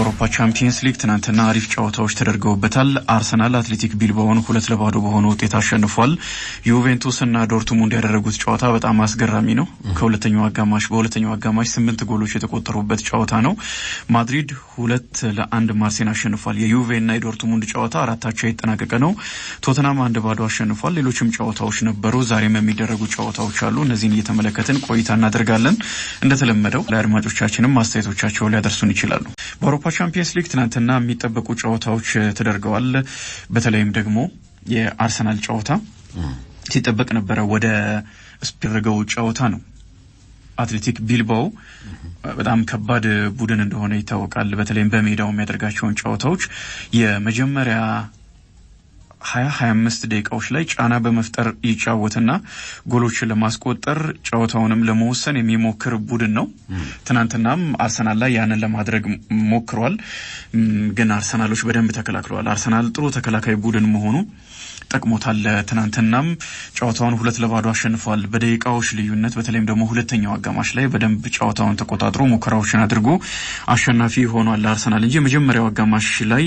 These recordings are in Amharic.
የአውሮፓ ቻምፒየንስ ሊግ ትናንትና አሪፍ ጨዋታዎች ተደርገውበታል። አርሰናል አትሌቲክ ቢልባኦን 2-2 በሆነ ውጤት አሸንፏል። ዩቬንቱስ እና ዶርትሙንድ ያደረጉት ጨዋታ በጣም አስገራሚ ነው። በሁለተኛው አጋማሽ 8 ጎሎች የተቆጠሩበት ጨዋታ ነው። ማድሪድ 2-1 ማርሴን አሸንፏል። የዩቬ እና የዶርትሙንድ ጨዋታ አራታቸው የተጠናቀቀ ነው። ቶተናም 1-0 አሸንፏል። ሌሎችም ጨዋታዎች ነበሩ። ዛሬም የሚደረጉ ጨዋታዎች አሉ። እነዚህን እየተመለከትን ቆይታ እናደርጋለን። እንደተለመደው ለአድማጮቻችንም አስተያየቶቻቸውን ሊያደርሱን ይችላሉ። በአውሮፓ ቻምፒየንስ ሊግ ትናንትና የሚጠበቁ ጨዋታዎች ተደርገዋል። በተለይም ደግሞ የአርሰናል ጨዋታ ሲጠበቅ ነበረ። ወደ ስፒርገው ጨዋታ ነው። አትሌቲክ ቢልባኦ በጣም ከባድ ቡድን እንደሆነ ይታወቃል። በተለይም በሜዳው የሚያደርጋቸውን ጨዋታዎች የመጀመሪያ 20-25 ደቂቃዎች ላይ ጫና በመፍጠር ይጫወትና ጎሎችን ለማስቆጠር ጨዋታውንም ለመወሰን የሚሞክር ቡድን ነው። ትናንትናም አርሰናል ላይ ያንን ለማድረግ ሞክሯል። ግን አርሰናሎች በደንብ ተከላክለዋል። አርሰናል ጥሩ ተከላካይ ቡድን መሆኑ ጠቅሞታል። ትናንትናም ጨዋታውን 2-2 አሸንፏል። በደቂቃዎች ልዩነት በተለይም ደግሞ ሁለተኛው አጋማሽ ላይ በደንብ ጨዋታውን ተቆጣጥሮ ሙከራዎችን አድርጎ አሸናፊ ሆኗል አርሰናል እንጂ መጀመሪያው አጋማሽ ላይ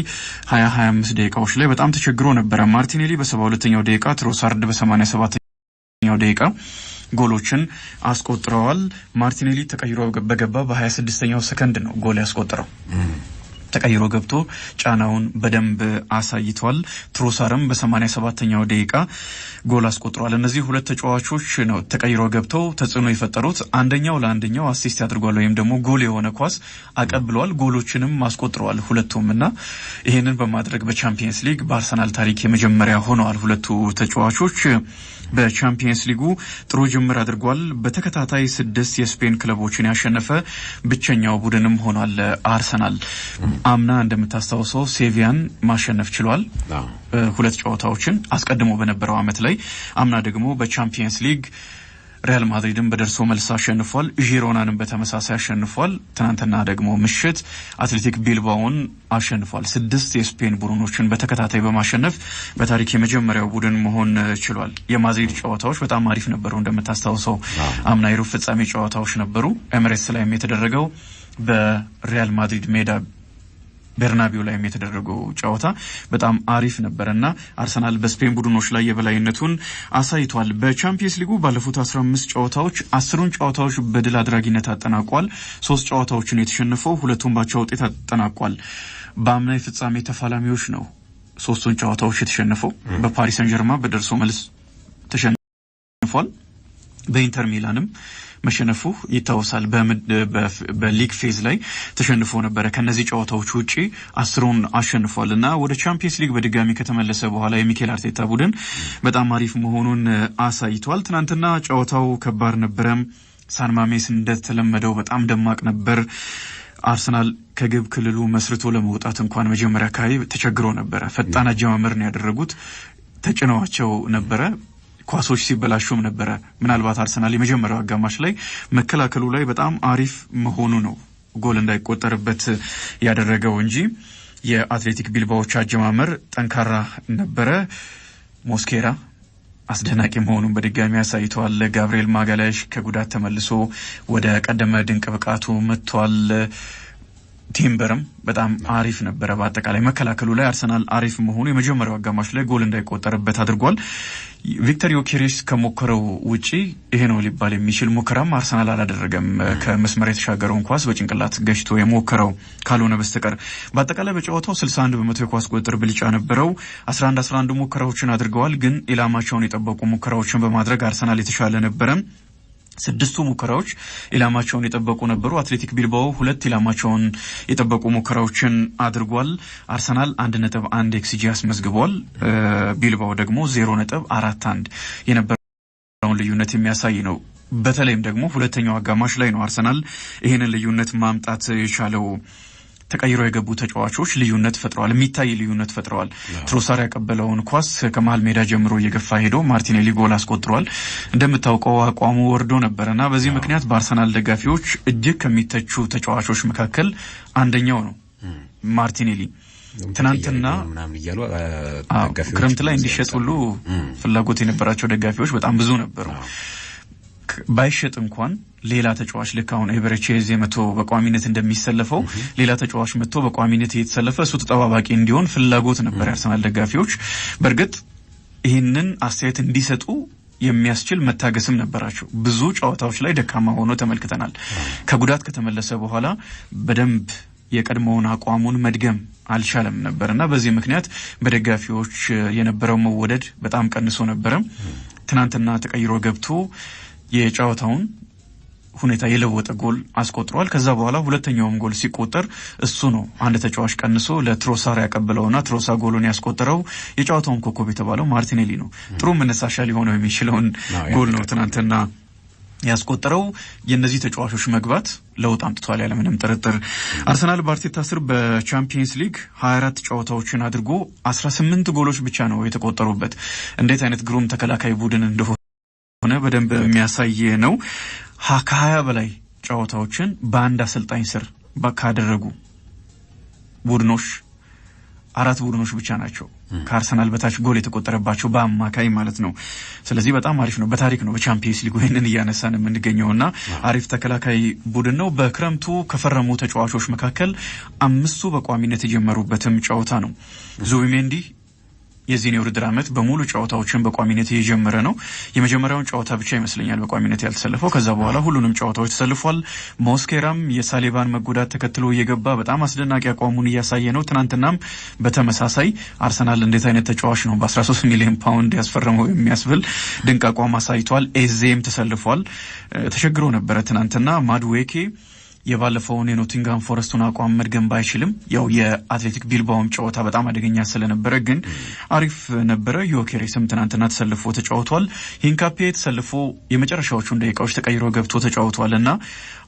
20-25 ደቂቃዎች ላይ በጣም ተቸግሮ ነበር። ማርቲኔሊ በ72ኛው ደቂቃ፣ ትሮሳርድ በ87ኛው ደቂቃ ጎሎችን አስቆጥረዋል። ማርቲኔሊ ተቀይሮ በገባ በ26ኛው ሰከንድ ነው ጎል ያስቆጠረው። ተቀይሮ ገብቶ ጫናውን በደንብ አሳይቷል። ትሮሳርም በ87ኛው ደቂቃ ጎል አስቆጥሯል። እነዚህ ሁለት ተጫዋቾች ነው ተቀይሮ ገብተው ተጽዕኖ የፈጠሩት። አንደኛው ለአንደኛው አሲስት ያድርጓል ወይም ደግሞ ጎል የሆነ ኳስ አቀብለዋል። ጎሎችንም አስቆጥረዋል ሁለቱምና ይሄንን በማድረግ በቻምፒየንስ ሊግ በአርሰናል ታሪክ የመጀመሪያ ሆነዋል ሁለቱ ተጫዋቾች። በቻምፒየንስ ሊጉ ጥሩ ጅምር አድርጓል። በተከታታይ 6 የስፔን ክለቦችን ያሸነፈ ብቸኛው ቡድንም ሆኗል አርሰናል። አምና እንደምታስታውሰው ሴቪያን ማሸነፍ ችሏል 2 ጨዋታዎችን አስቀድሞ በነበረው አመት ላይ። አምና ደግሞ በቻምፒየንስ ሊግ ሪያል ማድሪድን በደርሶ መልስ አሸንፏል። ዢሮናንም በተመሳሳይ አሸንፏል። ትናንትና ደግሞ ምሽት አትሌቲክ ቢልባኦን አሸንፏል። 6 የስፔን ቡድኖችን በተከታታይ በማሸነፍ በታሪክ የመጀመሪያው ቡድን መሆን ችሏል። የማድሪድ ጨዋታዎች በጣም አሪፍ ነበሩ። እንደምታስታውሰው አምና የሩብ ፍጻሜ ጨዋታዎች ነበሩ። ኤምሬትስ ላይም የተደረገው በሪያል ማድሪድ ሜዳ በርናቢው ላይ የተደረገው ጨዋታ በጣም አሪፍ ነበርና አርሰናል በስፔን ቡድኖች ላይ የበላይነቱን አሳይቷል። በቻምፒየንስ ሊጉ ባለፉት 15 ጨዋታዎች 10ን ጨዋታዎች በድል አድራጊነት አጠናቋል። 3 ጨዋታዎችን የተሸነፈው 2ቱን ባቻ ውጤት አጠናቋል። በአምና የፍጻሜ ተፋላሚዎች ነው 3ቱን ጨዋታዎች የተሸነፈው። በፓሪስ ሰን ጀርማ በደርሶ መልስ ተሸንፏል። በኢንተር ሚላንም መሸነፉ ይታወሳል። በሊግ ፌዝ ላይ ተሸንፎ ነበር። ከነዚህ ጨዋታዎች ውጪ 10ን አሸንፏልና ወደ ቻምፒየንስ ሊግ በድጋሚ ከተመለሰ በኋላ የሚኬል አርቴታ ቡድን በጣም አሪፍ መሆኑን አሳይቷል። ትናንትና ጨዋታው ከባድ ነበረ። ሳን ማሜስ እንደተለመደው በጣም ደማቅ ነበር። አርሰናል ከግብ ክልሉ መስርቶ ለመውጣት እንኳን መጀመሪያ አካባቢ ተቸግሮ ነበር። ፈጣን አጀማመር ነው ያደረጉት። ተጭነዋቸው ነበረ። ኳሶች ሲበላሹም ነበረ። ምናልባት አርሰናል የመጀመሪያው አጋማሽ ላይ መከላከሉ ላይ በጣም አሪፍ መሆኑ ነው ጎል እንዳይቆጠርበት ያደረገው እንጂ የአትሌቲክ ቢልባኦች አጀማመር ጠንካራ ነበረ። ሞስኬራ አስደናቂ መሆኑን በድጋሚ አሳይቷል። ጋብሪኤል ማጋላሽ ከጉዳት ተመልሶ ወደ ቀደመ ድንቅ ብቃቱ መጥቷል። ቲምበርም በጣም አሪፍ ነበረ። በአጠቃላይ መከላከሉ ላይ አርሰናል አሪፍ መሆኑ የመጀመሪያው አጋማሽ ላይ ጎል እንዳይቆጠርበት አድርጓል። ቪክተር ዮኬሬስ ከሞከረው ውጪ ይሄ ነው ሊባል የሚችል ሙከራም አርሰናል አላደረገም። ከመስመር የተሻገረውን ኳስ በጭንቅላት ገጭቶ የሞከረው ካልሆነ በስተቀር በአጠቃላይ በጨዋታው 61% የኳስ ቁጥጥር ብልጫ ነበረው። 11 ሙከራዎችን አድርገዋል። ግን ኢላማቸውን የጠበቁ ሙከራዎችን በማድረግ አርሰናል የተሻለ ነበረ። 6 ሙከራዎች ኢላማቸውን የጠበቁ ነበሩ። አትሌቲክ ቢልባኦ 2 ኢላማቸውን የጠበቁ ሙከራዎችን አድርጓል። አርሰናል 1.1 ኤክስጂ አስመዝግቧል። ቢልባኦ ደግሞ 0.41 የነበረውን ልዩነት የሚያሳይ ነው። በተለይም ደግሞ ሁለተኛው አጋማሽ ላይ ነው አርሰናል ይሄንን ልዩነት ማምጣት የቻለው። ተቀይረው የገቡ ተጫዋቾች ልዩነት ፈጥረዋል። የሚታይ ልዩነት ፈጥረዋል። ትሮሳር ያቀበለውን ኳስ ከመሃል ሜዳ ጀምሮ እየገፋ ሄዶ ማርቲኔሊ ጎል አስቆጥሯል። እንደምታውቀው አቋሙ ወርዶ ነበርና በዚህ ምክንያት በአርሰናል ደጋፊዎች እጅግ ከሚተቹ ተጫዋቾች መካከል አንደኛው ነው ማርቲኔሊ። ትናንትና ክረምት ላይ እንዲሸጥ ሁሉ ፍላጎት የነበራቸው ደጋፊዎች በጣም ብዙ ነበሩ። ባይሸጥ እንኳን ሌላ ተጫዋች ልካውን ኤቨሬቺዝ የመቶ በቋሚነት እንደሚሰለፈው ሌላ ተጫዋች መጥቶ በቋሚነት እየተሰለፈ እሱ ተጠባባቂ እንዲሆን ፍላጎት ነበር አርሰናል ደጋፊዎች። በርግጥ ይህንን አስተያየት እንዲሰጡ የሚያስችል መታገስም ነበራቸው። ብዙ ጨዋታዎች ላይ ደካማ ሆኖ ተመልክተናል። ከጉዳት ከተመለሰ በኋላ በደንብ የቀድሞውን አቋሙን መድገም አልቻለም ነበርና በዚህ ምክንያት በደጋፊዎች የነበረው መወደድ በጣም ቀንሶ ነበር። ትናንትና ተቀይሮ ገብቶ የጨዋታውን ሁኔታ የለወጠ ጎል አስቆጥሯል። ከዛ በኋላ ሁለተኛውም ጎል ሲቆጠር እሱ ነው አንድ ተጫዋች ቀንሶ ለትሮሳር ያቀበለውና ትሮሳ ጎሉን ያስቆጠረው። የጨዋታውን ኮከብ የተባለው ማርቲኔሊ ነው። ጥሩ መነሳሻ ሊሆነው የሚችለውን ጎል ነው ትናንትና ያስቆጠረው። የነዚህ ተጫዋቾች መግባት ለውጥ አምጥቷል ያለ ምንም ጥርጥር። አርሰናል በአርቴታ ስር በቻምፒየንስ ሊግ 24 ጨዋታዎችን አድርጎ 18 ጎሎች ብቻ ነው የተቆጠሩበት። እንዴት አይነት ግሩም ተከላካይ ቡድን እንደሆነ በደንብ የሚያሳይ ነው። ከ20 በላይ ጨዋታዎችን በአንድ አሰልጣኝ ስር ካደረጉ ቡድኖች 4 ቡድኖች ብቻ ናቸው ከአርሰናል በታች ጎል የተቆጠረባቸው በአማካይ ማለት ነው። ስለዚህ በጣም አሪፍ ነው። በታሪክ ነው በቻምፒየንስ ሊግ ወይንን እያነሳን የምንገኘውና አሪፍ ተከላካይ ቡድን ነው። በክረምቱ ከፈረሙ ተጫዋቾች መካከል 5ቱ በቋሚነት የጀመሩበትም ጨዋታ ነው። ዙቢሜንዲ የዚህን የውድድር ዓመት በሙሉ ጨዋታዎችን በቋሚነት የጀመረ ነው። የመጀመሪያውን ጨዋታ ብቻ ይመስለኛል በቋሚነት ያልተሰለፈው። ከዛ በኋላ ሁሉንም ጨዋታዎች ተሰልፏል። ሞስኬራም የሳሊባን መጎዳት ተከትሎ እየገባ በጣም አስደናቂ አቋሙን እያሳየ ነው። ትናንትናም በተመሳሳይ አርሰናል እንዴት አይነት ተጫዋች ነው በ13 ሚሊዮን ፓውንድ ያስፈረመው የሚያስብል ድንቅ አቋም አሳይቷል። ኤዜም ተሰልፏል። ተቸግሮ ነበረ ትናንትና ማድዌኬ የባለፈውን የኖቲንጋም ፎረስቱን አቋም መድገም ባይችልም ያው የአትሌቲክ ቢልባኦም ጨዋታ በጣም አደገኛ ስለነበረ ግን አሪፍ ነበረ። ዮኬሬስም ትናንትና ተሰልፎ ተጫውቷል። ሂንካፔ ተሰልፎ የመጨረሻዎቹን ደቂቃዎች ተቀይሮ ገብቶ ተጫውቷልና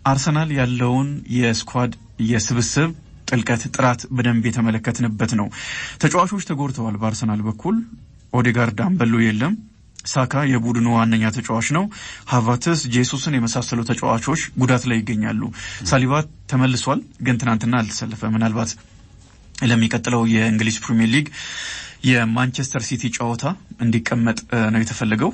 አርሰናል ያለውን የስኳድ የስብስብ ጥልቀት ጥራት በደንብ የተመለከትንበት ነው። ተጫዋቾች ተጎድተዋል። በአርሰናል በኩል ኦዴጋርድ አምበሉ የለም። ሳካ የቡድኑ ዋነኛ ተጫዋች ነው። ሃቫርትስ፣ ጄሱስን የመሳሰሉ ተጫዋቾች ጉዳት ላይ ይገኛሉ። ሳሊባ ተመልሷል፣ ግን ትናንትና አልተሰለፈም። ምናልባት ለሚቀጥለው የእንግሊዝ ፕሪሚየር ሊግ የማንቸስተር ሲቲ ጨዋታ እንዲቀመጥ ነው የተፈለገው።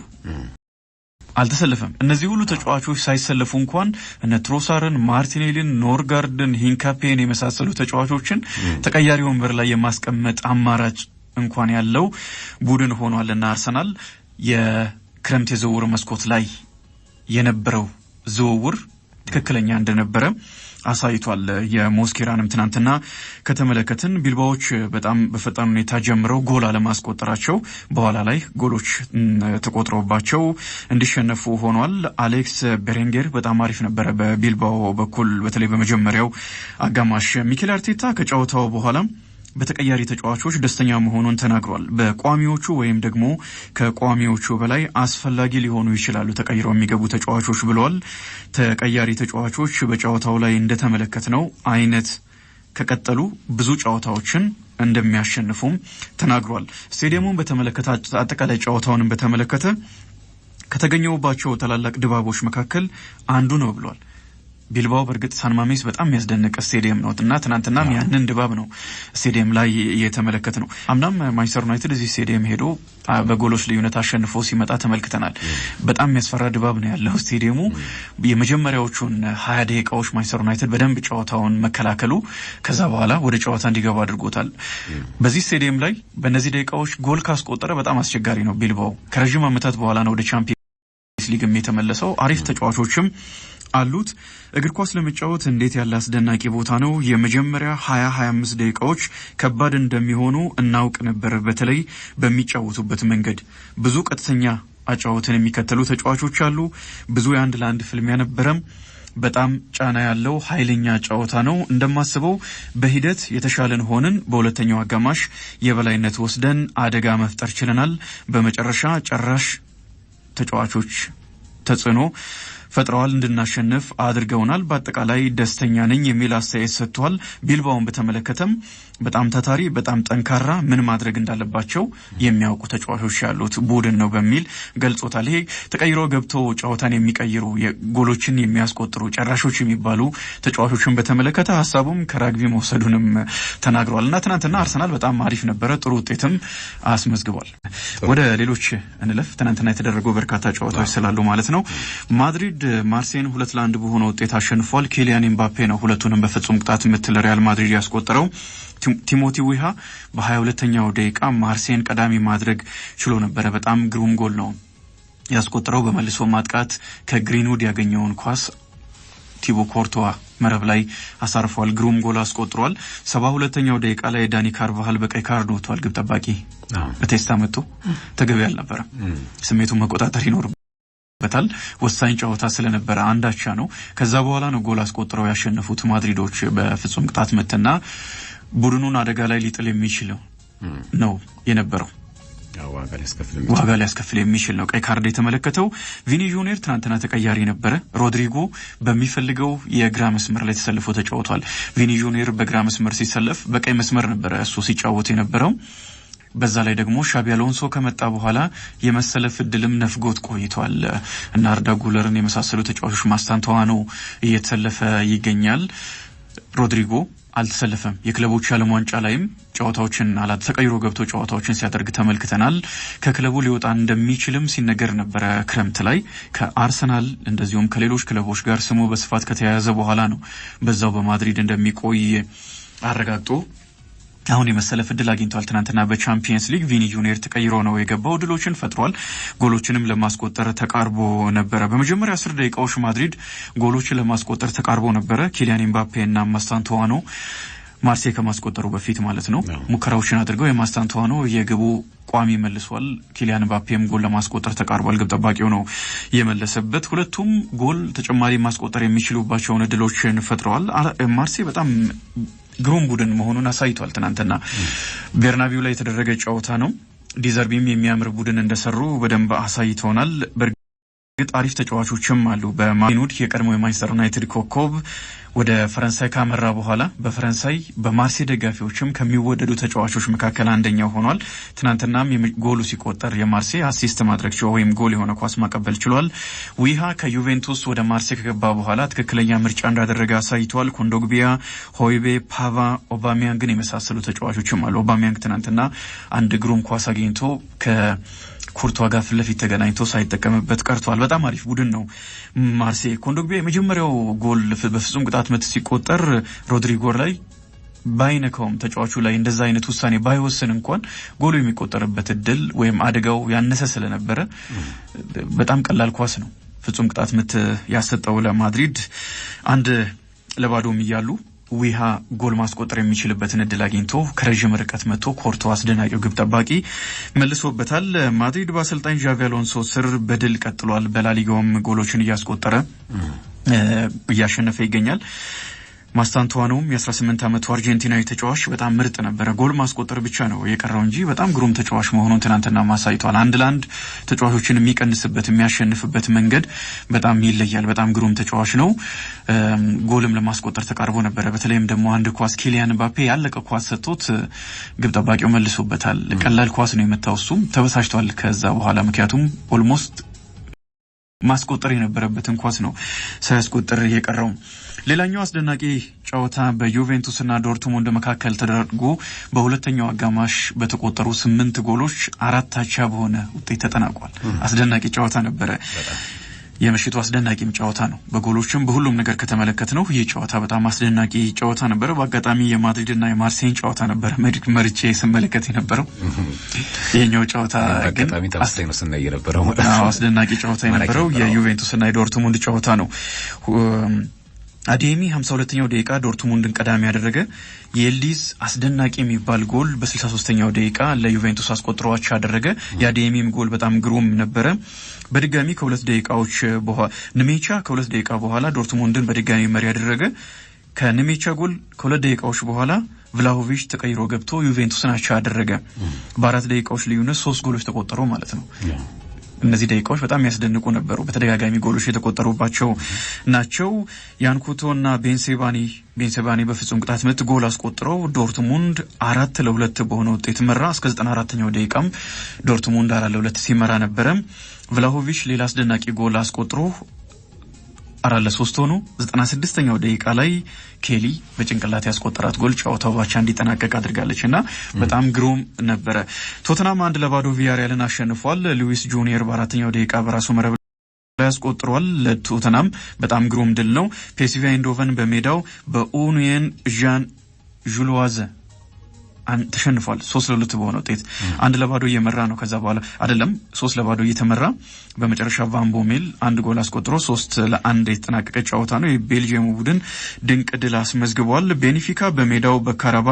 አልተሰለፈም። እነዚህ ሁሉ ተጫዋቾች ሳይሰለፉ እንኳን እነ ትሮሳርን፣ ማርቲኔሊን፣ ኖርጋርድን፣ ሂንካፔን የመሳሰሉ ተጫዋቾችን ተቀያሪ ወንበር ላይ የማስቀመጥ አማራጭ እንኳን ያለው ቡድን ሆኗልና አርሰናል የክረምት የዝውውር መስኮት ላይ የነበረው ዝውውር ትክክለኛ እንደነበረ አሳይቷል። የሞስኬራንም ትናንትና ከተመለከትን ቢልባዎች በጣም በፈጣን ሁኔታ ጀምረው ጎል አለማስቆጠራቸው በኋላ ላይ ጎሎች ተቆጥረውባቸው እንዲሸነፉ ሆኗል። አሌክስ ቤሬንጌር በጣም አሪፍ ነበረ በቢልባው በኩል በተለይ በመጀመሪያው አጋማሽ። ሚኬል አርቴታ ከጨዋታው በኋላ በተቀያሪ ተጫዋቾች ደስተኛ መሆኑን ተናግሯል። በቋሚዎቹ ወይም ደግሞ ከቋሚዎቹ በላይ አስፈላጊ ሊሆኑ ይችላሉ ተቀይረው የሚገቡ ተጫዋቾች ብለዋል። ተቀያሪ ተጫዋቾች በጨዋታው ላይ እንደተመለከትነው አይነት ከቀጠሉ ብዙ ጨዋታዎችን እንደሚያሸንፉም ተናግሯል። ስቴዲየሙን በተመለከተ አጠቃላይ ጨዋታውንም በተመለከተ ከተገኘውባቸው ታላላቅ ድባቦች መካከል አንዱ ነው ብሏል። ቢልባኦ በርግጥ ሳን ማሜስ በጣም የሚያስደንቅ ስቴዲየም ነው እና ትናንትናም ያንን ድባብ ነው ስቴዲየም ላይ የተመለከት ነው። አምናም ማንቸስተር ዩናይትድ እዚህ ስቴዲየም ሄዶ በጎሎች ልዩነት አሸንፎ ሲመጣ ተመልክተናል። በጣም የሚያስፈራ ድባብ ነው ያለው ስቴዲየሙ። የመጀመሪያዎቹን 20 ደቂቃዎች ማንቸስተር ዩናይትድ በደንብ ጨዋታውን መከላከሉ ከዛ በኋላ ወደ ጨዋታ እንዲገባ አድርጎታል። በዚህ ስቴዲየም ላይ በእነዚህ ደቂቃዎች ጎል ካስቆጠረ በጣም አስቸጋሪ ነው። ቢልባኦ ከረጅም ዓመታት በኋላ ነው ወደ ቻምፒየንስ ሊግም የተመለሰው። አሪፍ ተጫዋቾችም አሉት። እግር ኳስ ለመጫወት እንዴት ያለ አስደናቂ ቦታ ነው። የመጀመሪያ 20-25 ደቂቃዎች ከባድ እንደሚሆኑ እናውቅ ነበር። በተለይ በሚጫወቱበት መንገድ ብዙ ቀጥተኛ አጫወትን የሚከተሉ ተጫዋቾች አሉ። ብዙ የአንድ ለአንድ ፍልሚያ ነበረም። በጣም ጫና ያለው ኃይለኛ ጨዋታ ነው። እንደማስበው በሂደት የተሻለን ሆንን። በሁለተኛው አጋማሽ የበላይነት ወስደን አደጋ መፍጠር ችለናል። በመጨረሻ ጨራሽ ተጫዋቾች ተጽዕኖ ፈጥረዋል፣ እንድናሸንፍ አድርገውናል። በአጠቃላይ ደስተኛ ነኝ የሚል አስተያየት ሰጥቷል። ቢልባውን በተመለከተም በጣም ታታሪ፣ በጣም ጠንካራ፣ ምን ማድረግ እንዳለባቸው የሚያውቁ ተጫዋቾች ያሉት ቡድን ነው በሚል ገልጾታል። ይሄ ተቀይሮ ገብቶ ጨዋታን የሚቀይሩ ጎሎችን የሚያስቆጥሩ ጨራሾች የሚባሉ ተጫዋቾችን በተመለከተ ሀሳቡም ከራግቢ መውሰዱንም ተናግሯል። እና ትናንትና አርሰናል በጣም አሪፍ ነበረ፣ ጥሩ ውጤትም አስመዝግቧል። ወደ ሌሎች እንለፍ። ትናንትና የተደረጉ በርካታ ጨዋታዎች ስላሉ ማለት ነው። ማድሪድ ማድሪድ ማርሴይን 2-1 በሆነ ውጤት አሸንፏል። ኪሊያን ኤምባፔ ነው ሁለቱንም በፍጹም ቅጣት ምት ለሪያል ማድሪድ ያስቆጠረው። ቲሞቲ ዊሃ በ22ኛው ደቂቃ ማርሴይን ቀዳሚ ማድረግ ችሎ ነበር። በጣም ግሩም ጎል ነው ያስቆጠረው። በመልሶ ማጥቃት ከግሪንውድ ያገኘውን ኳስ ቲቦ ኮርቶዋ መረብ ላይ አሳርፏል። ግሩም ጎል አስቆጥሯል። 72ኛው ደቂቃ ላይ ዳኒ ካርቫሃል በቀይ ካርድ ወጥቷል። ግብ ጠባቂ በቴስታ መጥቶ ተገቢ አልነበረም። ስሜቱን መቆጣጠር ይኖርበታል። ወሳኝ ጨዋታ ስለነበረ አንዳቻ ነው። ከዛ በኋላ ነው ጎል አስቆጥረው ያሸነፉት ማድሪዶች በፍጹም ቅጣት ምትና ቡድኑን አደጋ ላይ ሊጥል የሚችል ነው የነበረው። ዋጋ ሊያስከፍል የሚችል ነው። ቀይ ካርድ የተመለከተው ቪኒ ጁኒየር ትናንትና ተቀያሪ ነበረ። ሮድሪጎ በሚፈልገው የግራ መስመር ላይ ተሰልፎ ተጫውቷል። ቪኒ ጁኒየር በግራ መስመር ሲሰለፍ በቀይ መስመር ነበረ እሱ ሲጫወት የነበረው። በዛ ላይ ደግሞ ሻቢ አሎንሶ ከመጣ በኋላ የመሰለፍ እድልም ነፍጎት ቆይቷል እና አርዳ ጉለርን የመሳሰሉ ተጫዋቾች ማስታንተዋኖ እየተሰለፈ ይገኛል። ሮድሪጎ አልተሰለፈም። የክለቦች ዓለም ዋንጫ ላይም ጨዋታዎችን ተቀይሮ ገብቶ ጨዋታዎችን ሲያደርግ ተመልክተናል። ከክለቡ ሊወጣ እንደሚችልም ሲነገር ነበረ ክረምት ላይ ከአርሰናል እንደዚሁም ከሌሎች ክለቦች ጋር ስሙ በስፋት ከተያያዘ በኋላ ነው በዛው በማድሪድ እንደሚቆይ አረጋግጦ አሁን የመሰለፍ እድል አግኝቷል። ትናንትና በቻምፒየንስ ሊግ ቪኒ ጁኒየር ተቀይሮ ነው የገባው። ድሎችን ፈጥሯል። ጎሎችንም ለማስቆጠር ተቃርቦ ነበረ። በመጀመሪያ 10 ደቂቃዎች ማድሪድ ጎሎችን ለማስቆጠር ተቃርቦ ነበረ። ኪሊያን ኤምባፔ እና ማስታንቶዋኖ ማርሴይ ከማስቆጠሩ በፊት ማለት ነው ሙከራዎችን አድርገው የማስታንቶዋኖ የግቡ ቋሚ መልሷል። ኪሊያን ኤምባፔም ጎል ለማስቆጠር ተቃርቧል። ግብ ጠባቂው ነው የመለሰበት። ሁለቱም ጎል ተጨማሪ ማስቆጠር የሚችሉባቸውን እድሎችን ፈጥረዋል። ማርሴይ በጣም ግሩም ቡድን መሆኑን አሳይቷል። ትናንትና ቤርናቢው ላይ የተደረገ ጨዋታ ነው። ዲዘርቢም የሚያምር ቡድን እንደሰሩ በደንብ አሳይተውናል። በእርግጥ አሪፍ ተጫዋቾችም አሉ። በማኑድ የቀድሞ የማንቸስተር ዩናይትድ ኮከብ ወደ ፈረንሳይ ካመራ በኋላ በፈረንሳይ በማርሴይ ደጋፊዎችም ከሚወደዱ ተጫዋቾች መካከል አንደኛው ሆኗል። ትናንትናም ጎሉ ሲቆጠር የማርሴይ አሲስት ማድረግ ችሏል ወይም ጎል የሆነ ኳስ ማቀበል ችሏል። ዊሃ ከዩቬንቱስ ወደ ማርሴይ ከገባ በኋላ ትክክለኛ ምርጫ እንዳደረገ አሳይቷል። ኮንዶግቢያ፣ ሆይቤ፣ ፓቫ፣ ኦባሚያንግን የመሳሰሉ ተጫዋቾችም አሉ። ኦባሚያንግ ትናንትና አንድ ግሩም ኳስ አግኝቶ ኩርቷ ጋር ፊት ለፊት ተገናኝቶ ሳይጠቀምበት ቀርቷል። በጣም አሪፍ ቡድን ነው ማርሴይ። ኮንዶግቢያ የመጀመሪያው ጎል በፍጹም ቅጣት ምት ሲቆጠር ሮድሪጎ ላይ ባይነካውም ተጫዋቹ ላይ እንደዛ አይነት ውሳኔ ባይወስን እንኳን ጎሉ የሚቆጠርበት እድል ወይም አደጋው ያነሰ ስለነበረ በጣም ቀላል ኳስ ነው ፍጹም ቅጣት ምት ያሰጠው ለማድሪድ። 1-0 እያሉ ዊሃ ጎል ማስቆጠር የሚችልበትን እድል አግኝቶ ከረጅም ርቀት መጥቶ ኮርቶ አስደናቂው ግብ ጠባቂ መልሶበታል። ማድሪድ በአሰልጣኝ ዣቪ አሎንሶ ስር በድል ቀጥሏል። በላሊጋውም ጎሎችን እያስቆጠረ እያሸነፈ ይገኛል። ማስታንቶዋኖም የ18 ዓመቱ አርጀንቲናዊ ተጫዋች በጣም ምርጥ ነበረ። ጎል ማስቆጠር ብቻ ነው የቀረው እንጂ በጣም ግሩም ተጫዋች መሆኑን ትናንትና ማሳይቷል። 1-1 ተጫዋቾችን የሚቀንስበት የሚያሸንፍበት መንገድ በጣም ይለያል። በጣም ግሩም ተጫዋች ነው። ጎልም ለማስቆጠር ተቃርቦ ነበረ። በተለይም ደግሞ አንድ ኳስ ኪሊያን ኤምባፔ ያለቀ ኳስ ሰጥቶት ግብ ጠባቂው መልሶበታል። ቀላል ኳስ ነው የመታው። እሱም ተበሳጭቷል ከዛ በኋላ ምክንያቱም ኦልሞስት ማስቆጠር የነበረበትን ኳስ ነው ሳያስቆጠር የቀረው። ሌላኛው አስደናቂ ጨዋታ በዩቬንቱስና ዶርትሙንድ መካከል ተደርጎ በሁለተኛው አጋማሽ በተቆጠሩ 8 ጎሎች 4 አቻ በሆነ ውጤት ተጠናቋል። አስደናቂ ጨዋታ ነበረ። የምሽቱ አስደናቂም ጨዋታ ነው። በጎሎችም በሁሉም ነገር ከተመለከትነው ይህ ጨዋታ በጣም አስደናቂ ጨዋታ ነበር። በአጋጣሚ የማድሪድና የማርሴይን ጨዋታ ነበር መርጬ ስመለከት የነበረው። ይሄኛው ጨዋታ ግን አስደናቂ ጨዋታ የነበረው የዩቬንቱስና የዶርትሙንድ ጨዋታ ነው። አዴሚ 52ኛው ደቂቃ ዶርትሙንድን ቀዳሚ ያደረገ። የኤልዲዝ አስደናቂ የሚባል ጎል በ63ኛው ደቂቃ ለዩቬንቱስ አስቆጥሯች ያደረገ። የአዴሚም ጎል በጣም ግሩም ነበረ። በድጋሚ ከ2 ደቂቃዎች በኋላ ንሜቻ ከ2 ደቂቃ በኋላ ዶርትሙንድን በድጋሚ መሪ ያደረገ። ከንሜቻ ጎል ከ2 ደቂቃዎች በኋላ ቭላሆቪች ተቀይሮ ገብቶ ዩቬንቱስን አቻ ያደረገ። በ4 ደቂቃዎች ልዩነት 3 ጎሎች ተቆጠሩ ማለት ነው። እነዚህ ደቂቃዎች በጣም ያስደንቁ ነበሩ። በተደጋጋሚ ጎሎች የተቆጠሩባቸው ናቸው። ያንኩቶና ቤንሴባኒ በፍጹም ቅጣት ምት ጎል አስቆጥረው ዶርትሙንድ 4-2 በሆነ ውጤት መራ። እስከ 94ኛው ደቂቃም ዶርትሙንድ 4-2 ሲመራ ነበረ። ቭላሆቪች ሌላ አስደናቂ ጎል አስቆጥሮ 4-3 ሆኖ 96ኛው ደቂቃ ላይ ኬሊ በጭንቅላት ያስቆጠራት ጎል ጨዋታው ባቻ እንዲጠናቀቅ አድርጋለችና በጣም ግሩም ነበረ። ቶተናም 1-0 ቪያሪያልን አሸንፏል። ሉዊስ ጁኒየር በ4ኛው ደቂቃ በራሱ መረብ ያስቆጥሯል። ለቶተናም በጣም ግሩም ድል ነው። ፒኤስቪ አይንዶቨን በሜዳው በኡኒየን ዣን ዡልዋዘ ተሸንፏል 3-2 በሆነ ውጤት 1-0 እየመራ ነው። ከዛ በኋላ አይደለም 3-0 እየተመራ በመጨረሻ ቫን ቦሜል አንድ ጎል አስቆጥሮ 3-1 የተጠናቀቀ ጨዋታ ነው። የቤልጂየም ቡድን ድንቅ ድል አስመዝግቧል። ቤኒፊካ በሜዳው በካራባ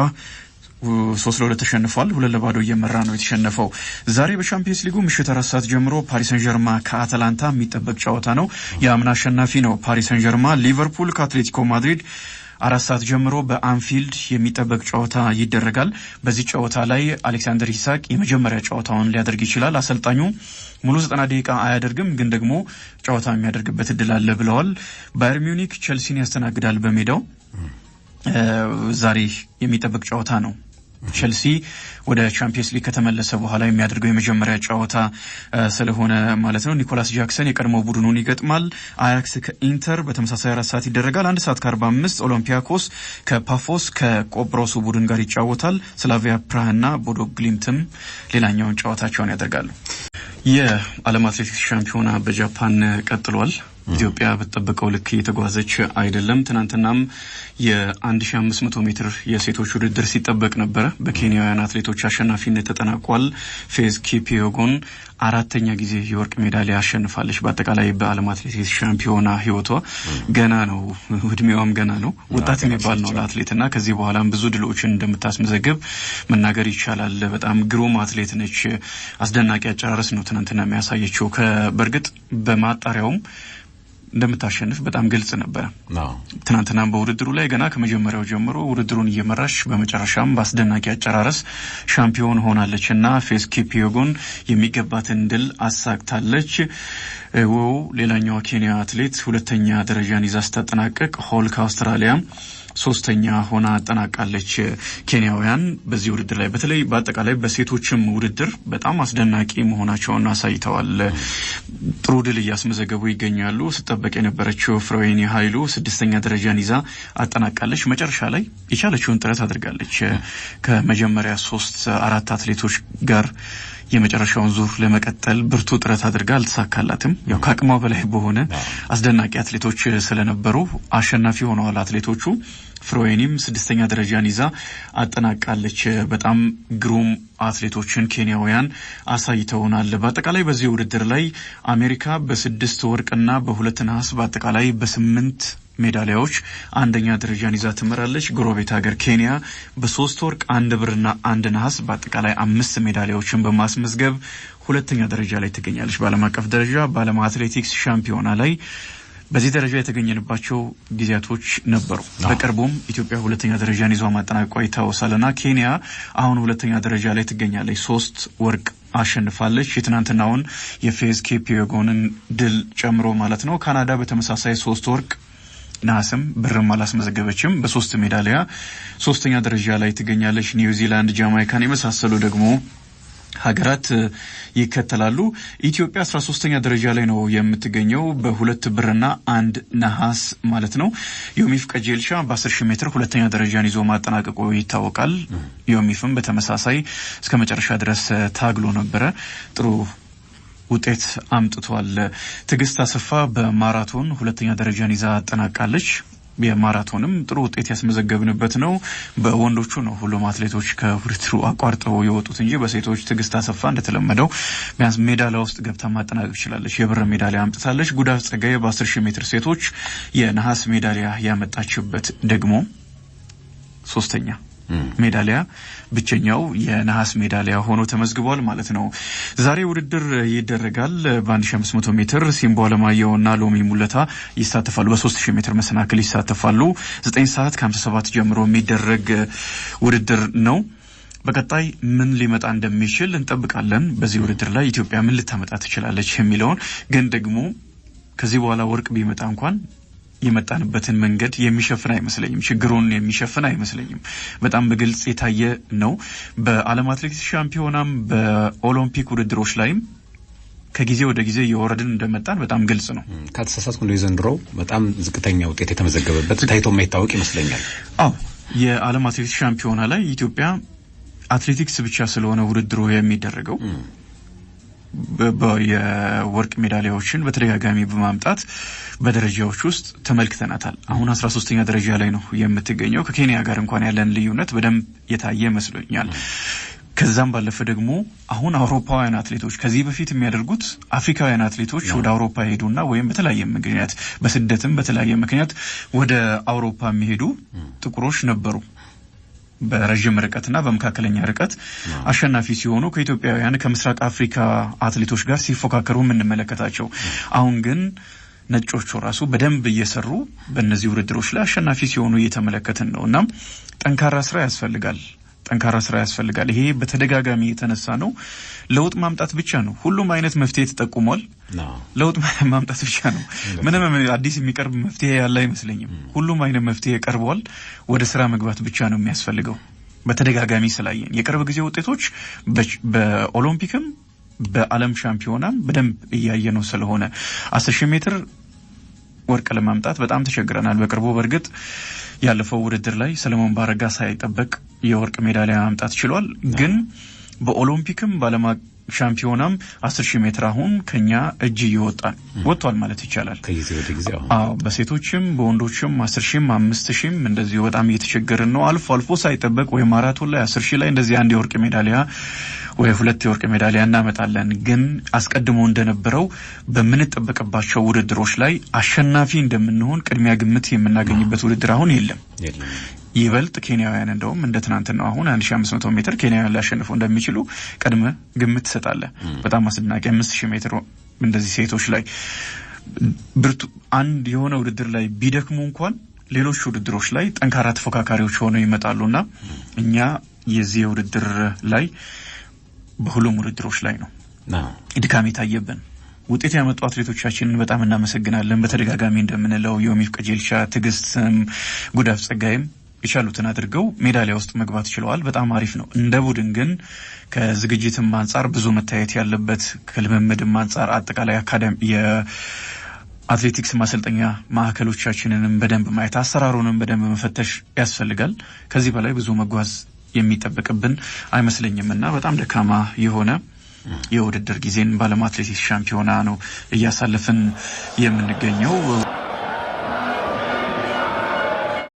3-2 ተሸንፏል። 2-0 እየመራ ነው የተሸነፈው። ዛሬ በቻምፒየንስ ሊጉ ምሽት 4 ሰዓት ጀምሮ ፓሪስ ሰን ዠርማ ከአታላንታ የሚጠበቅ ጨዋታ ነው። የአምና አሸናፊ ነው ፓሪስ ሰን ዠርማ። ሊቨርፑል ከአትሌቲኮ ማድሪድ 4 ሰዓት ጀምሮ በአንፊልድ የሚጠበቅ ጨዋታ ይደረጋል። በዚህ ጨዋታ ላይ አሌክሳንደር ኢሳቅ የመጀመሪያ ጨዋታውን ሊያደርግ ይችላል። አሰልጣኙ ሙሉ 90 ደቂቃ አያደርግም፣ ግን ደግሞ ጨዋታ የሚያደርግበት እድል አለ ብለዋል። ባየር ሚዩኒክ ቼልሲን ያስተናግዳል በሜዳው። ዛሬ የሚጠበቅ ጨዋታ ነው። ቼልሲ ወደ ቻምፒየንስ ሊግ ከተመለሰ በኋላ የሚያደርገው የመጀመሪያ ጨዋታ ስለሆነ ማለት ነው። ኒኮላስ ጃክሰን የቀድሞ ቡድኑን ይገጥማል። አያክስ ከኢንተር በተመሳሳይ 4 ሰዓት ይደረጋል። 1 ሰዓት ከ45 ኦሎምፒያኮስ ከፓፎስ ከቆጵሮሱ ቡድን ጋር ይጫወታል። ስላቪያ ፕራህና ቦዶ ግሊምትም ሌላኛውን ጨዋታቸውን ያደርጋሉ። የዓለም አትሌቲክስ ሻምፒዮና በጃፓን ቀጥሏል። ኢትዮጵያ በተጠበቀው ልክ እየተጓዘች አይደለም። ትናንትናም የ1500 ሜትር የሴቶች ውድድር ሲጠበቅ ነበረ። በኬንያውያን አትሌቶች አሸናፊነት ተጠናቋል። ፌዝ ኪፒዮጎን 4ኛ ጊዜ የወርቅ ሜዳሊያ አሸንፋለች። በአጠቃላይ በዓለም አትሌቲክስ ሻምፒዮና ህይወቷ ገና ነው፣ እድሜዋም ገና ነው። ወጣት የሚባል ነው ለአትሌትና ከዚህ በኋላም ብዙ ድሎችን እንደምታስመዘግብ መናገር ይቻላል። በጣም ግሩም አትሌት ነች። አስደናቂ አጨራረስ ነው ትናንትና የሚያሳየችው። በእርግጥ በማጣሪያውም እንደምታሸንፍ በጣም ግልጽ ነበር። ትናንትናም በውድድሩ ላይ ገና ከመጀመሪያው ጀምሮ ውድድሩን እየመራች በመጨረሻም በአስደናቂ አጨራረስ ሻምፒዮን ሆናለችና ፌዝ ኪፒዮጎን የሚገባትን ድል አሳክታለች። ሌላኛዋ ኬንያ አትሌት 2ኛ ደረጃን ይዛ ስታጠናቀቅ ሆል ከአውስትራሊያ 3ኛ ሆና አጠናቃለች። ኬንያውያን በዚህ ውድድር ላይ በተለይ በአጠቃላይ በሴቶችም ውድድር በጣም አስደናቂ መሆናቸውን አሳይተዋል። ጥሩ ድል እያስመዘገቡ ይገኛሉ። ስጠበቅ የነበረችው ፍሮዌኒ ኃይሉ 6ኛ ደረጃን ይዛ አጠናቃለች። መጨረሻ ላይ የቻለችውን ጥረት አድርጋለች። ከመጀመሪያ 3-4 አትሌቶች ጋር የመጨረሻውን ዙር ለመቀጠል ብርቱ ጥረት አድርጋ አልተሳካላትም። ያው ከአቅሟ በላይ በሆነ አስደናቂ አትሌቶች ስለነበሩ አሸናፊ ሆነዋል አትሌቶቹ። ፍሮዌኒም 6ኛ ደረጃን ይዛ አጠናቃለች። በጣም ግሩም አትሌቶችን ኬንያውያን አሳይተውናል። በአጠቃላይ በዚህ ውድድር ላይ አሜሪካ በ6 ወርቅና በ2 ነሐስ በአጠቃላይ በ8 ሜዳሊያዎች 1ኛ ደረጃን ይዛ ትመራለች። ጎረቤት ሀገር ኬንያ በ3 ወርቅ 1 ብርና 1 ነሐስ በአጠቃላይ 5 ሜዳሊያዎችን በማስመዝገብ 2ኛ ደረጃ ላይ ትገኛለች። በዓለም አቀፍ ደረጃ በዓለም አትሌቲክስ ሻምፒዮና ላይ በዚህ ደረጃ የተገኘንባቸው ጊዜያቶች ነበሩ። በቅርቡም ኢትዮጵያ 2ኛ ደረጃን ይዟ ማጠናቀቋ ይታወሳልና ኬንያ አሁን 2ኛ ደረጃ ላይ ትገኛለች። 3 ወርቅ አሸንፋለች። የትናንትናውን የፌዝ ኪፒዮጎንን ድል ጨምሮ ማለት ነው። ካናዳ በተመሳሳይ 3 ወርቅ ነሐስም ብርም አላስመዘገበችም። በ3 ሜዳሊያ 3ኛ ደረጃ ላይ ትገኛለች። ኒውዚላንድ፣ ጃማይካን የመሳሰሉ ደግሞ ሀገራት ይከተላሉ። ኢትዮጵያ 13ኛ ደረጃ ላይ ነው የምትገኘው በ2 ብርና 1 ነሐስ ማለት ነው። ዮሚፍ ቀጀልቻ በ10000 ሜትር 2ኛ ደረጃን ይዞ ማጠናቀቁ ይታወቃል። ዮሚፍም በተመሳሳይ እስከ መጨረሻ ድረስ ታግሎ ነበረ። ጥሩ ውጤት አምጥቷል። ትዕግስት አሰፋ በማራቶን 2ኛ ደረጃን ይዛ አጠናቃለች። የማራቶንም ጥሩ ውጤት ያስመዘገብንበት ነው። በወንዶቹ ነው ሁሉም አትሌቶች ከውድድሩ አቋርጠው የወጡት እንጂ በሴቶች ትዕግስት አሰፋ እንደተለመደው ቢያንስ ሜዳሊያ ውስጥ ገብታ ማጠናቀቅ ይችላለች። የብር ሜዳሊያ አምጥታለች። ጉዳፍ ጸጋዬ በ10000 ሜትር ሴቶች የነሐስ ሜዳሊያ ያመጣችበት ደግሞ 3ኛ ሜዳሊያ ብቸኛው የነሐስ ሜዳሊያ ሆኖ ተመዝግቧል ማለት ነው። ዛሬ ውድድር ይደረጋል። በ1500 ሜትር ሲምቦ አለማየሁና ሎሚ ሙለታ ይሳተፋሉ። በ3000 ሜትር መሰናክል ይሳተፋሉ። 9 ሰዓት ከ57 ጀምሮ የሚደረግ ውድድር ነው። በቀጣይ ምን ሊመጣ እንደሚችል እንጠብቃለን። በዚህ ውድድር ላይ ኢትዮጵያ ምን ልታመጣ ትችላለች የሚለውን ግን ደግሞ ከዚህ በኋላ ወርቅ ቢመጣ እንኳን የመጣንበትን መንገድ የሚሸፍን አይመስለኝም። ችግሩን የሚሸፍን አይመስለኝም። በጣም በግልጽ የታየ ነው። በዓለም አትሌቲክስ ሻምፒዮናም በኦሎምፒክ ውድድሮች ላይም ከጊዜ ወደ ጊዜ የወረድን እንደመጣን በጣም ግልጽ ነው። ከተሳሳትኩ ነው የዘንድሮው በጣም ዝቅተኛ ውጤት የተመዘገበበት ታይቶ የማይታወቅ ይመስለኛል። የዓለም አትሌቲክስ ሻምፒዮና ላይ ኢትዮጵያ አትሌቲክስ ብቻ ስለሆነ ውድድሩ የሚደረገው የወርቅ ሜዳሊያዎችን በተደጋጋሚ በማምጣት በደረጃዎች ውስጥ ተመልክተናታል። አሁን 13ኛ ደረጃ ላይ ነው የምትገኘው። ከኬንያ ጋር እንኳን ያለን ልዩነት በደንብ የታየ መስሎኛል። ከዛም ባለፈ ደግሞ አሁን አውሮፓውያን አትሌቶች ከዚህ በፊት የሚያደርጉት አፍሪካውያን አትሌቶች ወደ አውሮፓ ሄዱና ወይም በተለያየ ምክንያት በስደትም በተለያየ ምክንያት ወደ አውሮፓ የሚሄዱ ጥቁሮች ነበሩ። በረጅም ርቀትና በመካከለኛ ርቀት አሸናፊ ሲሆኑ ከኢትዮጵያውያን ከምስራቅ አፍሪካ አትሌቶች ጋር ሲፎካከሩ የምንመለከታቸው። አሁን ግን ነጮቹ ራሱ በደንብ እየሰሩ በእነዚህ ውድድሮች ላይ አሸናፊ ሲሆኑ እየተመለከትን ነውና ጠንካራ ስራ ያስፈልጋል። ይሄ በተደጋጋሚ የተነሳ ነው። ለውጥ ማምጣት ብቻ ነው። ሁሉም አይነት መፍትሄ ተጠቁሟል። ለውጥ ማምጣት ብቻ ነው። ምንም አዲስ የሚቀርብ መፍትሄ ያለ አይመስለኝም። ሁሉም አይነት መፍትሄ ቀርቧል። ወደ ስራ መግባት ብቻ ነው የሚያስፈልገው። በተደጋጋሚ ስላየን የቅርብ ጊዜ ውጤቶች በኦሎምፒክም በዓለም ሻምፒዮናም በደንብ እያየነው ስለሆነ 10,000 ሜትር ወርቅ ለማምጣት በጣም ተቸግረናል። በቅርቡ በርግጥ ያለፈው ውድድር ላይ ሰለሞን ባረጋ ሳይጠበቅ የወርቅ ሜዳሊያ ማምጣት ችሏል። ግን በኦሎምፒክም ባለማ ሻምፒዮናም 10,000 ሜትር አሁን ከኛ እጅ ወጥቷል ማለት ይቻላል። ከጊዜ ወደ ጊዜ በሴቶችም በወንዶችም 10,000 5,000 እንደዚህ በጣም እየተቸገርን ነው። አልፎ ሳይጠበቅ ወይ ማራቶን ላይ 10,000 ላይ እንደዚህ አንድ የወርቅ ሜዳሊያ ወይ ሁለት የወርቅ ሜዳሊያ እናመጣለን። ግን አስቀድሞ እንደነበረው በምንጠበቅባቸው ውድድሮች ላይ አሸናፊ እንደምንሆን ቅድሚያ ግምት የምናገኝበት ውድድር አሁን የለም። ይበልጥ ኬንያውያን እንደውም እንደ ትናንትናው አሁን 1500 ሜትር ኬንያውያን ሊያሸንፉ እንደሚችሉ ቀድመ ግምት ትሰጣለህ። በጣም አስደናቂ 5000 ሜትር እንደዚህ ሴቶች ላይ ብርቱ አንድ የሆነ ውድድር ላይ ቢደክሙ እንኳን ሌሎች ውድድሮች ላይ ጠንካራ ተፎካካሪዎች ሆነው ይመጣሉና እኛ የዚህ ውድድር ላይ በሁሉም ውድድሮች ላይ ነው ድካም የታየብን። ውጤት ያመጡ አትሌቶቻችንን በጣም እናመሰግናለን። በተደጋጋሚ እንደምንለው ዮሚፍ ቀጀልቻ፣ ትግስትም፣ ጉዳፍ ጸጋይም የቻሉትን አድርገው ሜዳሊያ ውስጥ መግባት ችለዋል። በጣም አሪፍ ነው። እንደ ቡድን ግን ከዝግጅትም አንጻር ብዙ መታየት ያለበት ከልምምድም አንጻር አጠቃላይ አካዳሚ የአትሌቲክስ ማሰልጠኛ ማዕከሎቻችንንም በደንብ ማየት አሰራሩንም በደንብ መፈተሽ ያስፈልጋል። ከዚህ በላይ ብዙ መጓዝ የሚጠበቅብን አይመስለኝምና በጣም ደካማ የሆነ የውድድር ጊዜን ባለም አትሌቲክስ ሻምፒዮና ነው እያሳለፍን የምንገኘው።